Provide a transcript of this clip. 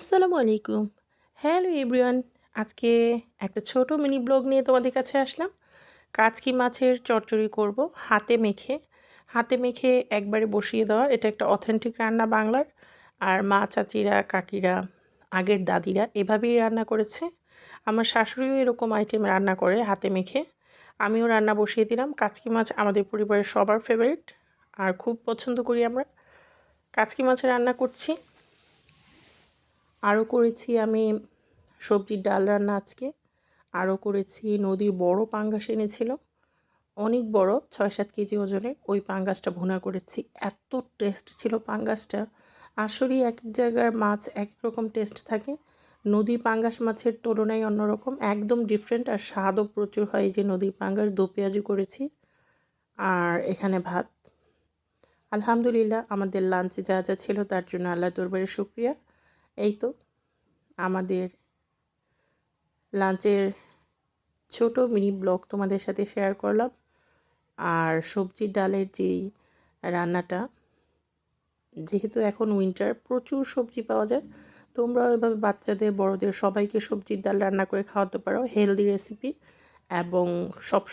আসসালামু আলাইকুম। Hello everyone. আজকে একটা ছোট মিনি ব্লগ নিয়ে তোমাদের কাছে আসলাম। কাচকি মাছের চচ্চড়ি করব হাতে মেখে। হাতে মেখে একবারে বসিয়ে দেওয়া। এটা একটা অথেন্টিক রান্না বাংলার। আর মা, চাচিরা, কাকিরা, আগের দাদিরা এভাবেই রান্না করেছে। আমার শাশুড়িও এরকম আইটেম রান্না করে হাতে মেখে। আমিও রান্না বসিয়ে দিলাম। কাচকি মাছ আমাদের পরিবারের সবার ফেভারিট আর খুব পছন্দ করি আমরা। কাচকি মাছের রান্না করছি। আরও করেছি আমি সবজির ডাল রান্না আজকে। আরও করেছি নদীর বড় পাঙ্গাস এনেছিল, অনেক বড়, ৬-৭ কেজি ওজনের। ওই পাঙ্গাসটা ভুনা করেছি। এত টেস্ট ছিল পাঙ্গাসটা। আসলেই এক এক জায়গার মাছ এক এক রকম টেস্ট থাকে। নদীর পাঙ্গাস মাছের তুলনায় অন্যরকম, একদম ডিফারেন্ট। আর স্বাদও প্রচুর হয়। এই যে নদীর পাঙ্গাস দো পেঁয়াজি করেছি। আর এখানে ভাত। আলহামদুলিল্লাহ আমাদের লাঞ্চে যা যা ছিল তার জন্য আল্লাহ দরবারে শুকরিয়া। এই তো আমাদের লাঞ্চের ছোট মিনি ব্লগ তোমাদের সাথে শেয়ার করলাম। আর সবজির ডালের যেই রান্নাটা, যেহেতু এখন উইন্টার প্রচুর সবজি পাওয়া যায়, তোমরাও এভাবে বাচ্চাদের বড়দের সবাইকে সবজির ডাল রান্না করে খাওয়াতে পারো। হেলদি রেসিপি এবং সব